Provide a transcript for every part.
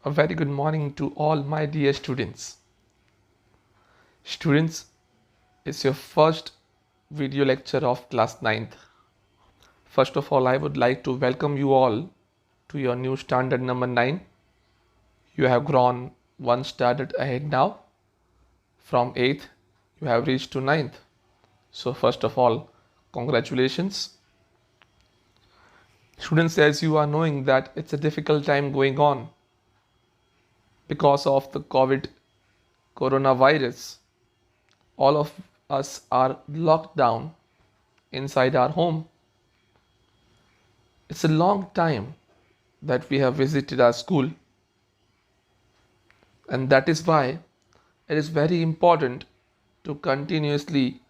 A very good morning to all my dear students. Students, it's your first video lecture of class 9th. First of all, I would like to welcome you all to your new standard number 9. You have grown one standard ahead now. From 8th, you have reached to 9th. So first of all, congratulations. Students, as you are knowing that it's a difficult time going on because of the coronavirus. All of us are locked down inside our home. It's a long time that we have visited our school, and that is why it is very important to continuously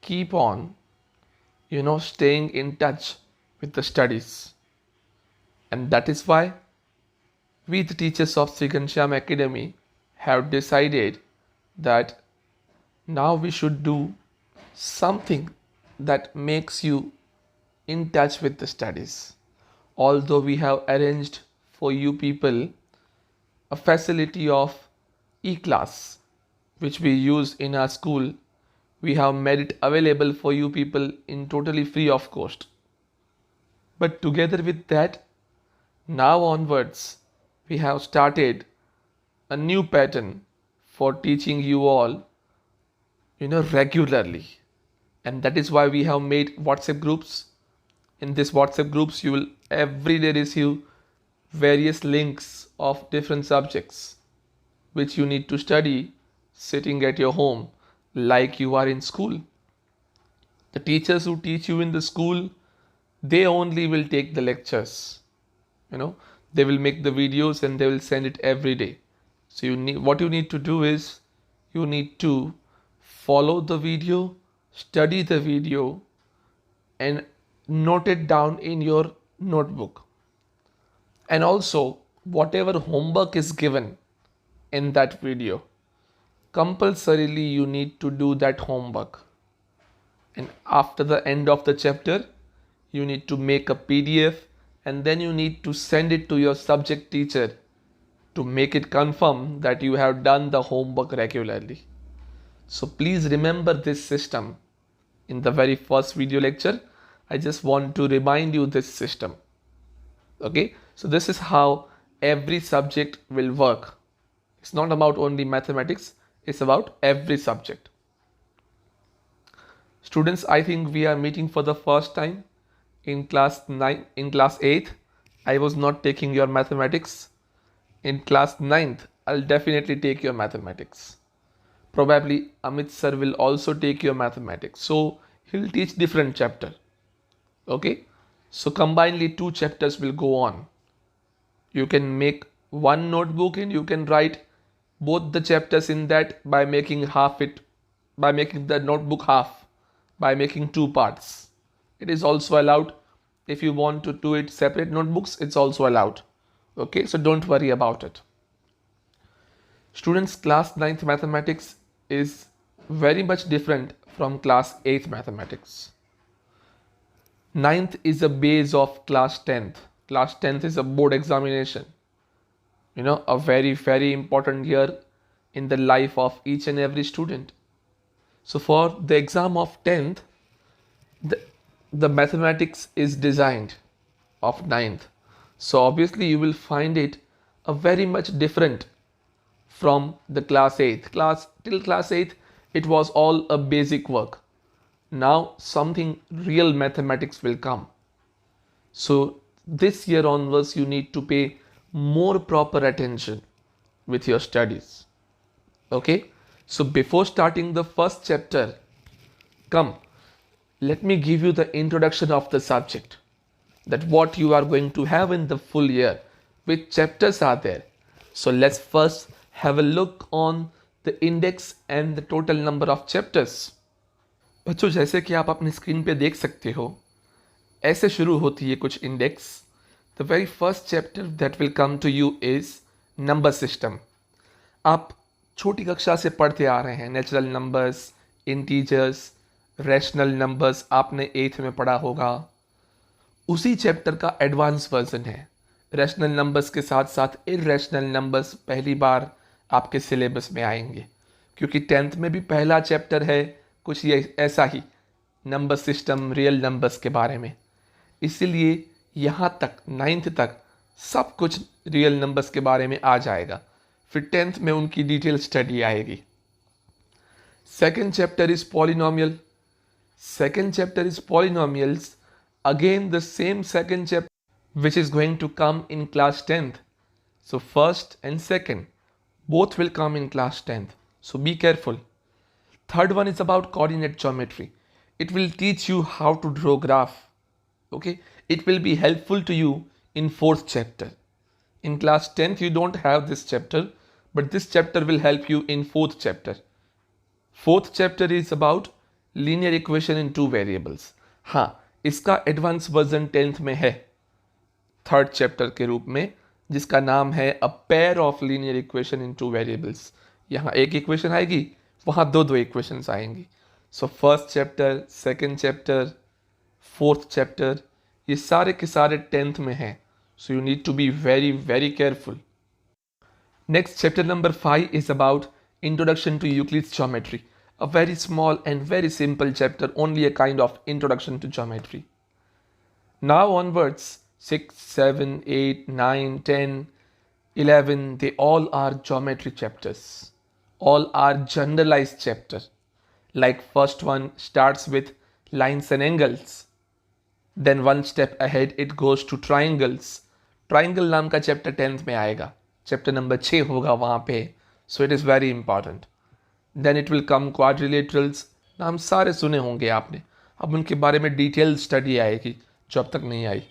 keep on staying in touch with the studies. And that is why we, the teachers of Sri Ghanshyam Academy, have decided that now we should do something that makes you in touch with the studies. Although we have arranged for you people a facility of e-class which we use in our school, we have made it available for you people in totally free of cost. But together with that, now onwards, we have started a new pattern for teaching you all regularly. And that is why we have made WhatsApp groups. In this WhatsApp groups, you will every day receive various links of different subjects which you need to study sitting at your home like you are in school. The teachers who teach you in the school, they only will take the lectures. They will make the videos and they will send it every day. So what you need to do is you need to follow the video, study the video, and note it down in your notebook. And also, whatever homework is given in that video, compulsorily you need to do that homework. And after the end of the chapter, you need to make a PDF and then you need to send it to your subject teacher to make it confirm that you have done the homework regularly. So please remember this system. In the very first video lecture, I just want to remind you this system. Okay, so this is how every subject will work. It's not about only mathematics, it's about every subject. Students, I think we are meeting for the first time in class 8th. I was not taking your mathematics. In class 9th, I'll definitely take your mathematics. Probably Amit sir will also take your mathematics. So he'll teach different chapter. Okay, so combinedly 2 chapters will go on. You can make one notebook and you can write both the chapters in that by making the notebook half, by making 2 parts. It is also allowed. If you want to do it separate notebooks, it's also allowed. Okay, so don't worry about it. Students, class 9th mathematics is very much different from class 8th mathematics. 9th is a base of class 10th. Class 10th is a board examination. A very, very important year in the life of each and every student. So for the exam of 10th, the mathematics is designed of 9th. So obviously you will find it a very much different from the class 8th. Till class 8th, it was all a basic work. Now something real mathematics will come. So this year onwards, you need to pay more proper attention with your studies. Okay, so before starting the first chapter, come, let me give you the introduction of the subject, that what you are going to have in the full year, which chapters are there. So let's first have a look on the index and the total number of chapters. बच्चों, जैसे कि आप अपनी screen पे देख सकते हो, ऐसे शुरू होती है कुछ index. The very first chapter that will come to you is number system. आप छोटी कक्षा से पढ़ते आ रहे हैं. Natural numbers, integers, rational numbers आपने 8th में पढ़ा होगा. उसी चैप्टर का एडवांस वर्जन है. रैशनल नंबर्स के साथ साथ इरेशनल नंबर्स पहली बार आपके सिलेबस में आएंगे, क्योंकि 10th में भी पहला चैप्टर है कुछ ये ऐसा ही, नंबर सिस्टम, रियल नंबर्स के बारे में। इसीलिए यहाँ तक 9th तक सब कुछ रियल नंबर्स के बारे में आ जाएगा, फिर 10th में उनकी डिटेल स्टडी आएगी। Second chapter is polynomial. Second chapter is polynomials. Again, the same second chapter which is going to come in class 10th. So first and second, both will come in class 10th. So be careful. Third one is about coordinate geometry. It will teach you how to draw graph. Okay. It will be helpful to you in fourth chapter. In class 10th, you don't have this chapter, but this chapter will help you in fourth chapter. Fourth chapter is about linear equation in two variables. हाँ, इसका advance version 10th में है, third chapter के रूप में, जिसका नाम है a pair of linear equation in two variables. यहाँ एक इक्वेशन आएगी, वहाँ दो इक्वेशंस आएंगी। So first chapter, second chapter, fourth chapter, ये सारे के सारे 10th में हैं। So you need to be very very careful. Next chapter number 5 is about introduction to Euclid's geometry. A very small and very simple chapter, only a kind of introduction to geometry. Now onwards, 6, 7, 8, 9, 10, 11, they all are geometry chapters. All are generalized chapter. Like first one starts with lines and angles. Then one step ahead it goes to triangles. Triangle नाम का chapter 10th में आएगा. Chapter number 6 होगा वहाँ पे. So it is very important. Then it will come quadrilaterals. नाम सारे सुने होंगे आपने, अब उनके बारे में डिटेल स्टडी आएगी जो अब तक नहीं आई।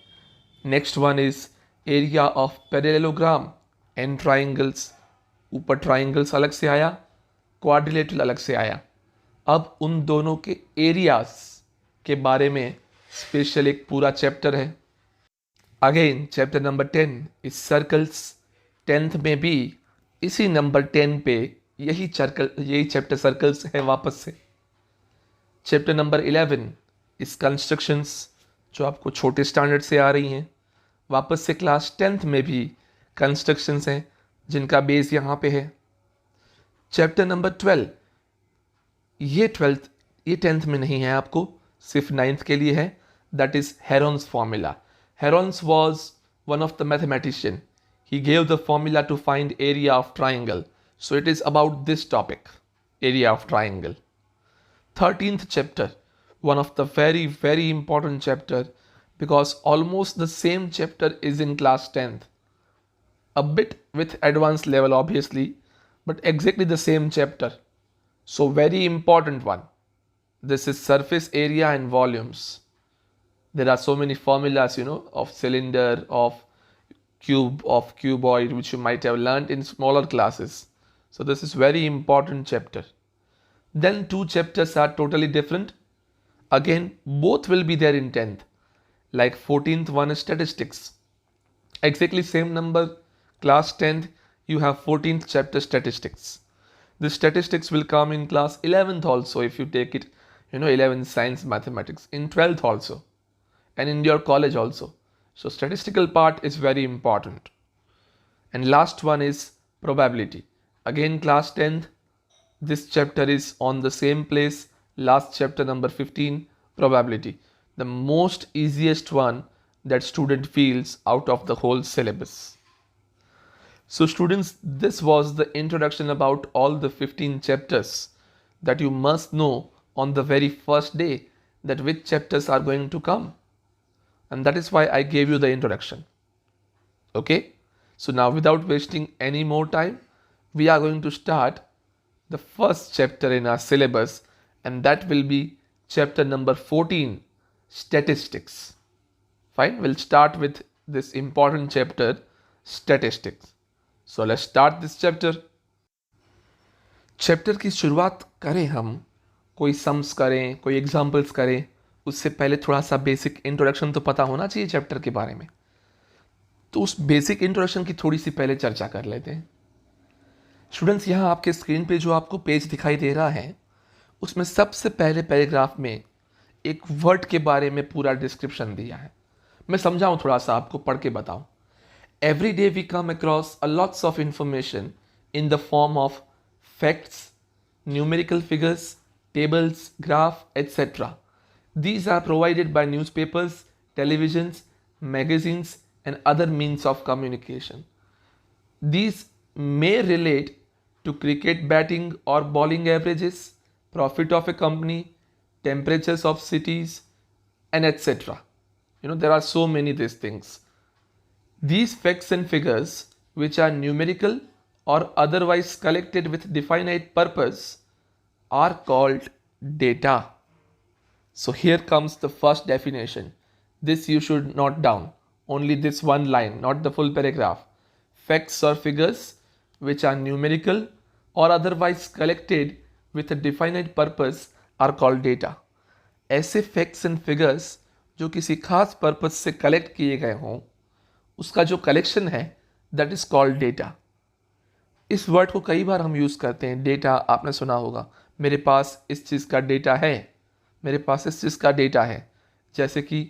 Next one is area of parallelogram and triangles. ऊपर ट्राइंगल्स अलग से आया, क्वाड्रिलेटरल अलग से आया। अब उन दोनों के एरियाज के बारे में स्पेशल एक पूरा चैप्टर है। Again chapter number 10 is circles. 10th में भी इसी नंबर 10 पे यही चैप्टर सर्कल्स है वापस से। चैप्टर नंबर 11 इस कंस्ट्रक्शंस, जो आपको छोटे स्टैंडर्ड से आ रही हैं। वापस से क्लास 10th में भी कंस्ट्रक्शंस हैं जिनका बेस यहाँ पे है। चैप्टर नंबर 12, ये 10th में नहीं है, आपको सिर्फ 9th के लिए है। That is Heron's formula. Heron's was one of the mathematician. He gave the formula to find area of triangle. So it is about this topic, area of triangle. 13th chapter, one of the very very important chapter, because almost the same chapter is in class 10th. A bit with advanced level obviously, but exactly the same chapter. So very important one. This is surface area and volumes. There are so many formulas, of cylinder, of cube, of cuboid, which you might have learned in smaller classes. So this is very important chapter. Then 2 chapters are totally different. Again, both will be there in 10th. Like 14th one is statistics. Exactly same number, class 10th, you have 14th chapter statistics. The statistics will come in class 11th also if you take it, 11th science mathematics, in 12th also, and in your college also. So statistical part is very important. And last one is probability. Again class 10th, this chapter is on the same place, last chapter number 15, probability, the most easiest one that student feels out of the whole syllabus. So students, this was the introduction about all the 15 chapters that you must know on the very first day, that which chapters are going to come, and that is why I gave you the introduction. Okay, so now without wasting any more time, we are going to start the first chapter in our syllabus, and that will be chapter number 14, statistics. Fine, we'll start with this important chapter, statistics. So let's start this chapter. Chapter की शुरुआत करें हम, कोई sums करें, कोई examples करें, उससे पहले थोड़ा सा बेसिक इंट्रोडक्शन तो पता होना चाहिए चैप्टर के बारे में। तो उस बेसिक इंट्रोडक्शन की थोड़ी सी पहले चर्चा कर लेते हैं। स्टूडेंट्स, यहाँ आपके स्क्रीन पे जो आपको पेज दिखाई दे रहा है, उसमें सबसे पहले पैराग्राफ में एक वर्ड के बारे में पूरा डिस्क्रिप्शन दिया है। मैं समझाऊँ थोड़ा सा, आपको पढ़ के बताऊँ। Every day we come across a lots of information in the form of facts, numerical figures, tables, graph, etc. These are provided by newspapers, televisions, magazines, and other means of communication. These may relate to cricket batting or bowling averages, profit of a company, temperatures of cities, and etc. There are so many these things. These facts and figures, which are numerical or otherwise collected with definite purpose, are called data. So here comes the first definition. This you should note down. Only this one line, not the full paragraph. Facts or figures which are numerical or otherwise collected with a definite purpose are called data. ऐसे facts and figures जो किसी खास purpose से collect किए गए हों, उसका जो कलेक्शन है दैट इज कॉल्ड डेटा. इस वर्ड को कई बार हम यूज़ करते हैं. डेटा आपने सुना होगा, मेरे पास इस चीज़ का डेटा है, मेरे पास इस चीज़ का डेटा है. जैसे कि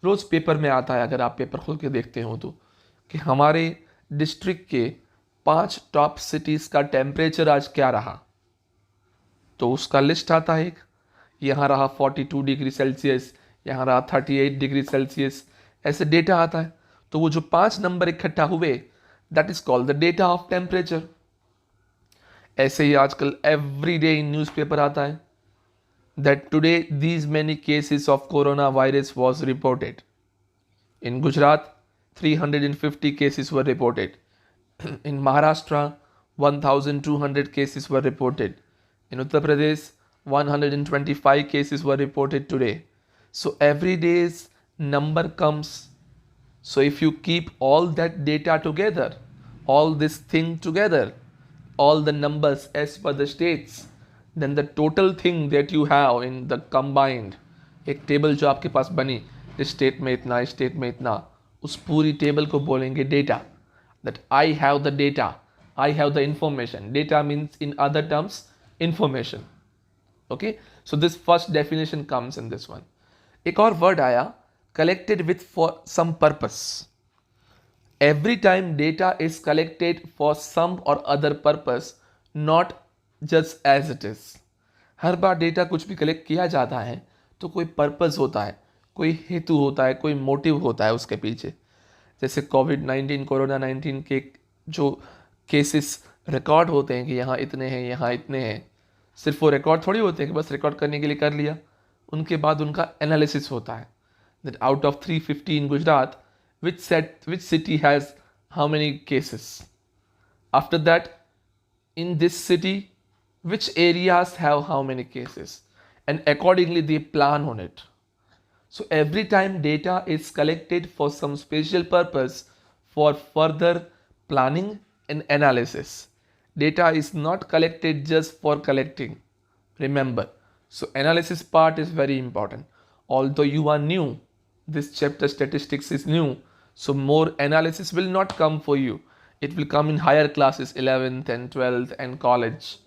रोज़ पेपर में आता है, अगर आप पेपर खोल के देखते हो तो, कि हमारे डिस्ट्रिक्ट के 5 टॉप सिटीज़ का टेम्परेचर आज क्या रहा. तो उसका लिस्ट आता है. एक यहाँ रहा 42 डिग्री सेल्सियस, यहाँ रहा 38 डिग्री सेल्सियस, ऐसे डेटा आता है. तो वो जो 5 नंबर इकट्ठा हुए that is called the data of temperature. ऐसे ही आजकल एवरी डे इन न्यूज़पेपर आता है that today these many cases of corona virus was reported. In Gujarat 350 cases were reported. In Maharashtra 1200 cases were reported. In Uttar Pradesh 125 cases were reported today. So every day's number comes. So if you keep all that data together, all this thing together, all the numbers as per the states, then the total thing that you have in the combined, एक table जो आपके पास बनी, इस state में इतना, इस state में इतना, उस पूरी टेबल को बोलेंगे data. That I have the data, I have the information. Data means in other terms information. Okay, so this first definition comes in this one. एक और वर्ड आया, collected with for some purpose. Every time data is collected for some or other purpose, not just as it is. हर बार data कुछ भी collect किया जाता है तो कोई पर्पस होता है, कोई हेतु होता है, कोई मोटिव होता है उसके पीछे. जैसे कोविड-19, कोरोना-19 के जो केसेस रिकॉर्ड होते हैं कि यहाँ इतने हैं, यहाँ इतने हैं, सिर्फ वो रिकॉर्ड थोड़ी होते हैं कि बस रिकॉर्ड करने के लिए कर लिया. उनके बाद उनका एनालिसिस होता है that out of 350 in Gujarat which city has how many cases. After that, in this city, which areas have how many cases, and accordingly they plan on it. So every time data is collected for some special purpose for further planning and analysis. Data is not collected just for collecting. Remember, so analysis part is very important. Although you are new, this chapter statistics is new, so more analysis will not come for you. It will come in higher classes, 11th and 12th and college.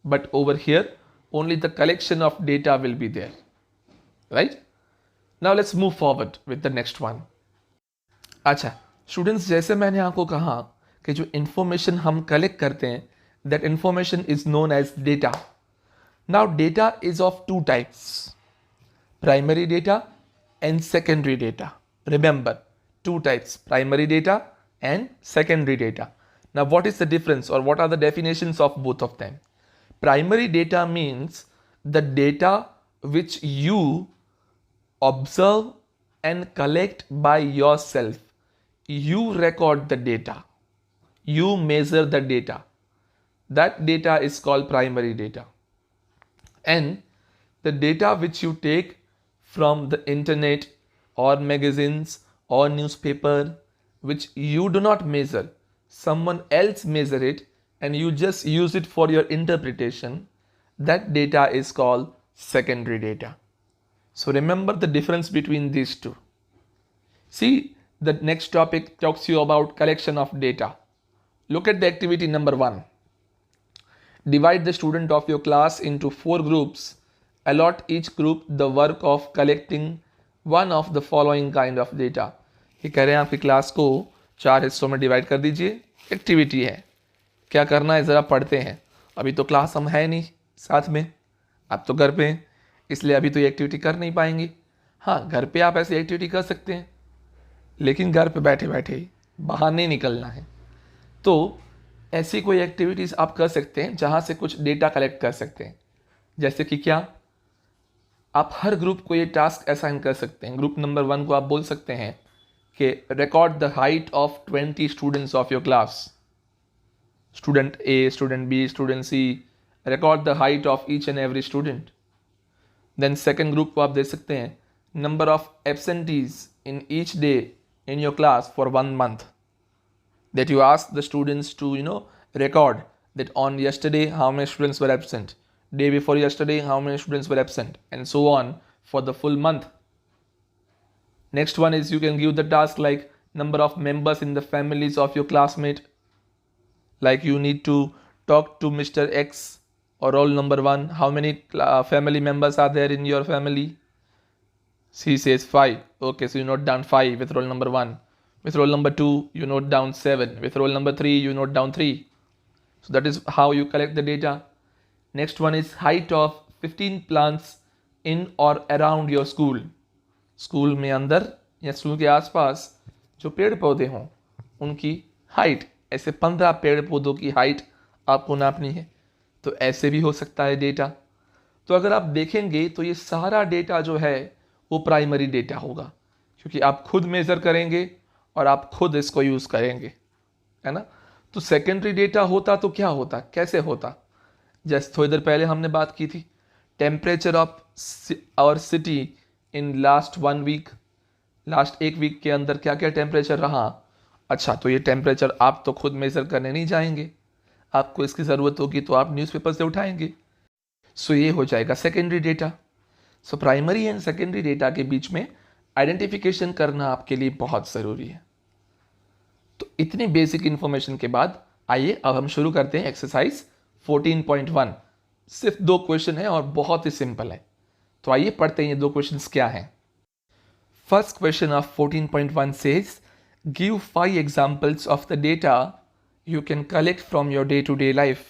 But over here, only the collection of data will be there. Right? Now let's move forward with the next one. अच्छा, students, जैसे मैंने आपको कहा कि जो information हम collect करते हैं, that information is known as data. Now data is of 2 types, primary data and secondary data. Remember, 2 types, primary data and secondary data. Now what is the difference, or what are the definitions of both of them? Primary data means the data which you observe and collect by yourself. You record the data, you measure the data. That data is called primary data. And the data which you take from the internet or magazines or newspaper, which you do not measure, someone else measure it and you just use it for your interpretation, that data is called secondary data. So remember the difference between these two. See, the next topic talks you about collection of data. Look at the activity number 1. Divide the student of your class into 4 groups. Allot each group the work of collecting one of the following kind of data. ये कह रहे हैं आपकी class को 4 हिस्सों में divide कर दीजिए। एक्टिविटी है, क्या करना है ज़रा पढ़ते हैं। अभी तो क्लास हम है नहीं साथ में, आप तो घर पे हैं, इसलिए अभी तो ये एक्टिविटी कर नहीं पाएंगे। हाँ, घर पे आप ऐसी एक्टिविटी कर सकते हैं, लेकिन घर पे बैठे बैठे बाहर नहीं निकलना है। तो ऐसी कोई एक्टिविटीज़ आप कर सकते हैं जहाँ से कुछ डेटा कलेक्ट कर सकते हैं। जैसे कि क्या, आप हर ग्रुप को ये टास्क असाइन कर सकते हैं। ग्रुप नंबर 1 को आप बोल सकते हैं कि record the height of 20 students of your class. Student A, student B, student C, record the height of each and every student. Then second group को आप दे सकते हैं number of absentees in each day in your class for 1 month, that you ask the students to record that on yesterday how many students were absent, day before yesterday how many students were absent, and so on for the full month. Next one is you can give the task like number of members in the families of your classmate, like you need to talk to Mr. X or roll number 1, how many family members are there in your family. She says 5. Okay, so you note down 5 with roll number 1. With roll number 2, you note down 7. With roll number 3, you note down 3. So that is how you collect the data. Next one is height of 15 plants in or around your school. School में अंदर या school के आसपास जो पेड़ पौधे हों उनकी हाइट, ऐसे 15 पेड़ पौधों की हाइट आपको नापनी है। तो ऐसे भी हो सकता है डेटा। तो अगर आप देखेंगे तो ये सारा डेटा जो है वो प्राइमरी डेटा होगा, क्योंकि आप खुद मेज़र करेंगे और आप खुद इसको यूज़ करेंगे, है ना। तो सेकेंडरी डेटा होता तो क्या होता, कैसे होता, जैसे थोड़ी देर पहले हमने बात की थी, temperature of our city in last 1 week, last 1 week के अंदर क्या क्या टेम्परेचर रहा। अच्छा, तो ये टेम्परेचर आप तो खुद मेज़र करने नहीं जाएंगे, आपको इसकी ज़रूरत होगी तो आप न्यूज़पेपर से उठाएंगे। सो ये हो जाएगा secondary data. So primary and secondary data के बीच में आइडेंटिफिकेशन करना आपके लिए बहुत ज़रूरी है। तो इतनी बेसिक इन्फॉर्मेशन के बाद आइए अब हम शुरू करते हैं एक्सरसाइज 14.1। सिर्फ 2 क्वेश्चन है और बहुत ही सिंपल है। तो आइए पढ़ते हैं ये 2 क्वेश्चंस क्या हैं। First question of 14.1 says give 5 examples of the data you can collect from your day to day life.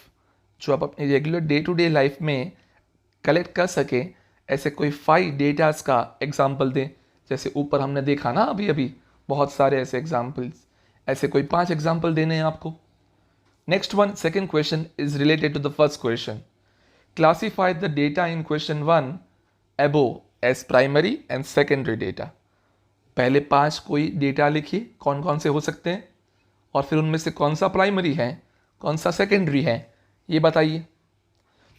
जो आप अपनी regular day to day life में कलेक्ट कर सके ऐसे कोई 5 डेटास का एग्जाम्पल दें। जैसे ऊपर हमने देखा ना अभी बहुत सारे ऐसे एग्जाम्पल्स, ऐसे कोई 5 एग्जाम्पल देने हैं आपको। Next one, second question is related to the first question. Classify the data in question 1 above as primary and secondary data. पहले 5 कोई डेटा लिखिए, कौन कौन से हो सकते हैं, और फिर उनमें से कौन सा प्राइमरी है कौन सा सेकेंडरी है ये बताइए।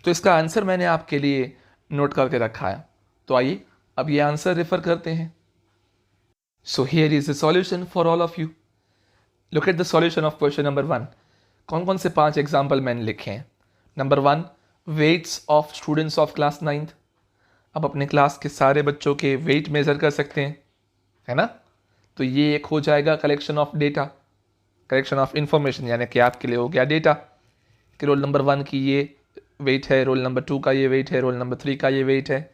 तो इसका आंसर मैंने आपके लिए नोट करके रखा है, तो आइए अब ये आंसर रेफर करते हैं। So here is the solution for all of you. Look at the solution of question number 1। कौन कौन से 5 एग्जाम्पल मैंने लिखे हैं। Number 1, weights of students of class 9th। अब अपने क्लास के सारे बच्चों के वेट मेज़र कर सकते हैं, है ना। तो ये एक हो जाएगा collection of data, collection of information, यानी कि आपके लिए हो गया डेटा कि रोल नंबर 1 की ये वेट है, रोल नंबर 2 का ये वेट है, रोल नंबर 3 का ये वेट है।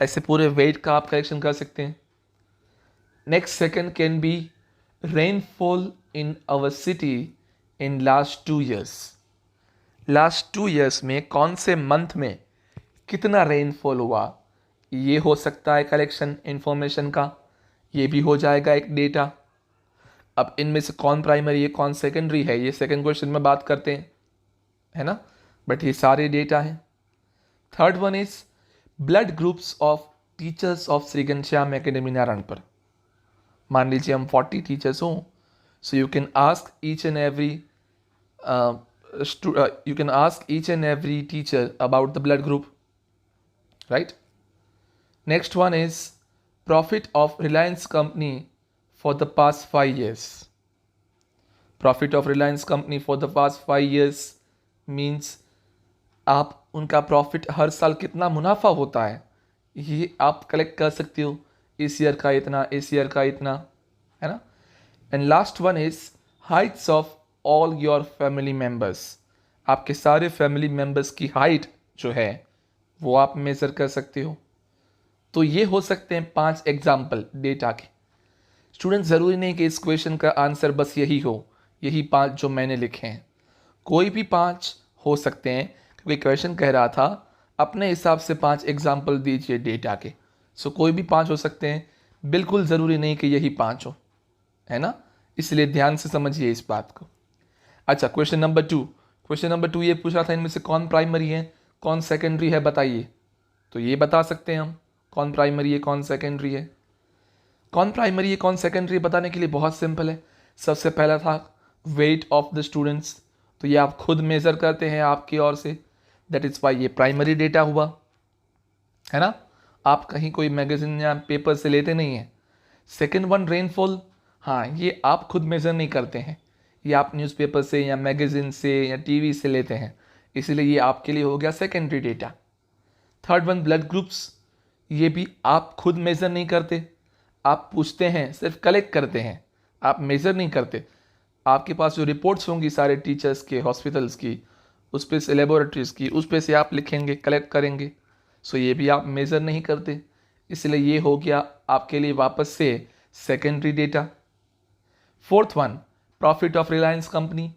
ऐसे पूरे वेट का आप कलेक्शन कर सकते हैं। Next second can be rainfall in our city in last 2 years। लास्ट 2 years में कौन से मंथ में कितना रेनफॉल हुआ, ये हो सकता है कलेक्शन इंफॉर्मेशन का, ये भी हो जाएगा एक डेटा। अब इनमें से कौन प्राइमरी है कौन सेकेंडरी है ये सेकेंड क्वेश्चन में बात करते हैं, है ना, बट ये सारे डेटा हैं। Third one is blood groups of teachers of Shri Ghanshyam academy Narayanpur. मान लीजिए हम 40 टीचर्स हों, so you can ask each and every teacher about the blood group, right. Next one is profit of Reliance company for the past 5 years. Profit of Reliance Company for the past 5 years means आप उनका profit हर साल कितना मुनाफा होता है ये आप collect कर सकते हो। इस ईयर का इतना, इस ईयर का इतना, है ना। And last one is Heights of all your family members. आपके सारे फैमिली मेम्बर्स की हाइट जो है वो आप मेज़र कर सकते हो। तो ये हो सकते हैं 5 एग्जाम्पल डेटा के। स्टूडेंट ज़रूरी नहीं कि इस क्वेश्चन का आंसर बस यही हो, यही 5 जो मैंने लिखे हैं, कोई भी 5 हो सकते हैं, क्योंकि क्वेश्चन कह रहा था अपने हिसाब से 5 एग्जाम्पल दीजिए डेटा के। सो कोई भी 5 हो सकते हैं, बिल्कुल ज़रूरी नहीं कि यही 5 हो, है ना। इसलिए ध्यान से समझिए इस बात को। अच्छा, क्वेश्चन नंबर 2। क्वेश्चन नंबर 2 ये पूछा था इनमें से कौन प्राइमरी है कौन सेकेंडरी है, बताइए। तो ये बता सकते हैं हम कौन प्राइमरी है कौन सेकेंडरी है। कौन प्राइमरी है कौन सेकेंडरी है बताने के लिए बहुत सिंपल है। सबसे पहला था वेट ऑफ द स्टूडेंट्स, तो ये आप खुद मेज़र करते हैं आपकी ओर से, दैट इज़ वाई ये प्राइमरी डेटा हुआ, है ना। आप कहीं कोई मैगजीन या पेपर से लेते नहीं हैं। सेकेंड वन रेनफॉल, हाँ ये आप खुद मेज़र नहीं करते हैं, ये आप न्यूज़पेपर से या मैगजीन से या टीवी से लेते हैं, इसलिए ये आपके लिए हो गया secondary data. Third one blood groups, ये भी आप खुद मेज़र नहीं करते, आप पूछते हैं, सिर्फ कलेक्ट करते हैं, आप मेज़र नहीं करते। आपके पास जो रिपोर्ट्स होंगी सारे टीचर्स के, हॉस्पिटल्स की, उस पे से लेबोरेटरीज़ की, उस पे से आप लिखेंगे, कलेक्ट करेंगे। सो ये भी आप मेज़र नहीं करते, इसलिए ये हो गया आपके लिए वापस से secondary data. Fourth one profit of Reliance company,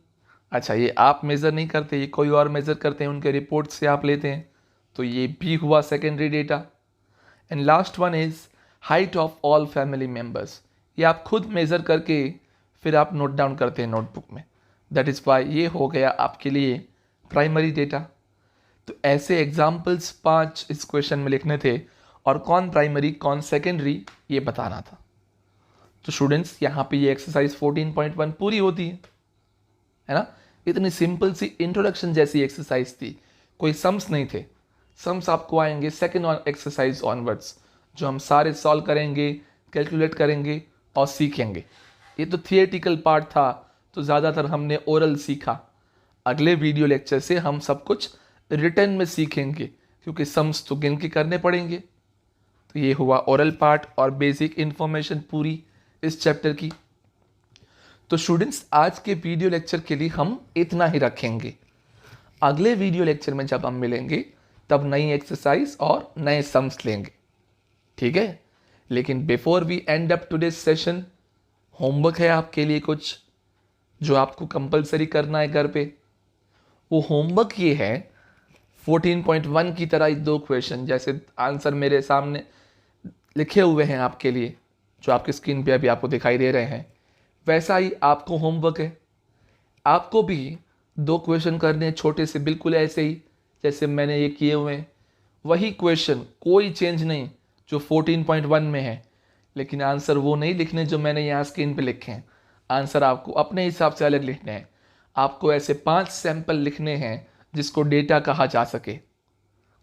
अच्छा ये आप मेज़र नहीं करते, ये कोई और मेज़र करते हैं, उनके रिपोर्ट से आप लेते हैं, तो ये भी हुआ secondary data. And last one is height of all family members, ये आप खुद मेज़र करके फिर आप नोट डाउन करते हैं नोटबुक में, दैट इज़ वाई ये हो गया आपके लिए प्राइमरी डेटा। तो ऐसे एग्जाम्पल्स 5 इस क्वेश्चन में लिखने थे और कौन प्राइमरी कौन सेकेंडरी ये बताना था। तो स्टूडेंट्स यहाँ पे ये एक्सरसाइज 14.1 पूरी होती है ना। इतनी सिंपल सी इंट्रोडक्शन जैसी एक्सरसाइज थी, कोई सम्स नहीं थे। सम्स आपको आएंगे सेकेंड एक्सरसाइज ऑनवर्ड्स, जो हम सारे सॉल्व करेंगे, कैलकुलेट करेंगे और सीखेंगे। ये तो थियोरेटिकल पार्ट था, तो ज़्यादातर हमने ओरल सीखा। अगले वीडियो लेक्चर से हम सब कुछ रिटर्न में सीखेंगे, क्योंकि सम्स तो गिन के करने पड़ेंगे। तो ये हुआ ओरल पार्ट और बेसिक इन्फॉर्मेशन पूरी इस चैप्टर की। तो स्टूडेंट्स आज के वीडियो लेक्चर के लिए हम इतना ही रखेंगे। अगले वीडियो लेक्चर में जब हम मिलेंगे तब नई एक्सरसाइज और नए सम्स लेंगे, ठीक है। लेकिन before we end up today session, homework है आपके लिए कुछ जो आपको कंपलसरी करना है घर पे। वो होमवर्क ये है 14.1 की तरह ही 2 क्वेश्चन जैसे आंसर मेरे सामने लिखे हुए हैं आपके लिए, जो आपकी स्क्रीन पे अभी आपको दिखाई दे रहे हैं, वैसा ही आपको होमवर्क है। आपको भी 2 क्वेश्चन करने हैं छोटे से, बिल्कुल ऐसे ही जैसे मैंने ये किए हुए हैं, वही क्वेश्चन, कोई चेंज नहीं जो 14.1 में है। लेकिन आंसर वो नहीं लिखने जो मैंने यहाँ स्क्रीन पे लिखे हैं, आंसर आपको अपने हिसाब से अलग लिखने हैं। आपको ऐसे 5 सैंपल लिखने हैं जिसको डेटा कहा जा सके।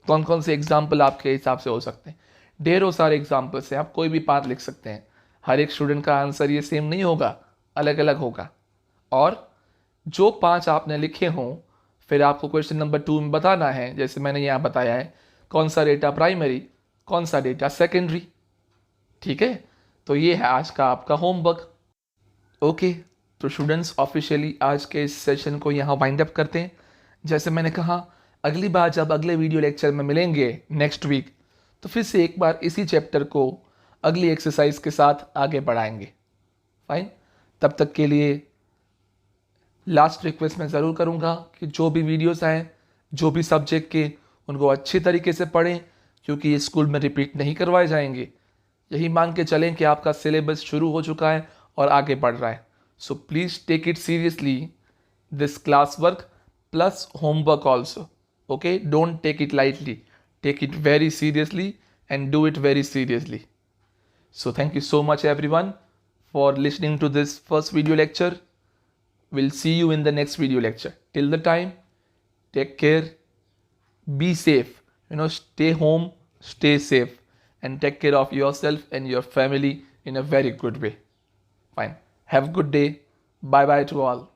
कौन कौन से एग्जाम्पल आपके हिसाब से हो सकते हैं, ढेरों सारे एग्जाम्पल्स हैं, आप कोई भी 5 लिख सकते हैं। हर एक स्टूडेंट का आंसर ये सेम नहीं होगा, अलग अलग होगा। और जो 5 आपने लिखे हों, फिर आपको क्वेश्चन नंबर 2 में बताना है, जैसे मैंने यहाँ बताया है, कौन सा डेटा प्राइमरी कौन सा डेटा सेकेंडरी, ठीक है। तो ये है आज का आपका होमवर्क। ओके, तो स्टूडेंट्स ऑफिशियली आज के इस सेशन को यहाँ वाइंड अप करते हैं। जैसे मैंने कहा, अगली बार जब अगले वीडियो लेक्चर में मिलेंगे नेक्स्ट वीक, तो फिर से एक बार इसी चैप्टर को अगली एक्सरसाइज के साथ आगे बढ़ाएंगे। फाइन, तब तक के लिए लास्ट रिक्वेस्ट मैं ज़रूर करूँगा कि जो भी वीडियोस आए, जो भी सब्जेक्ट के, उनको अच्छी तरीके से पढ़ें, क्योंकि ये स्कूल में रिपीट नहीं करवाए जाएंगे। यही मान के चलें कि आपका सिलेबस शुरू हो चुका है और आगे बढ़ रहा है। So please take it seriously, this class work plus homework also. Okay, don't take it lightly, take it very seriously and do it very seriously. So thank you so much everyone for listening to this first video lecture. We'll see you in the next video lecture. Till the time, take care, be safe, stay home, stay safe, and take care of yourself and your family in a very good way. Fine. Have a good day. Bye bye to all.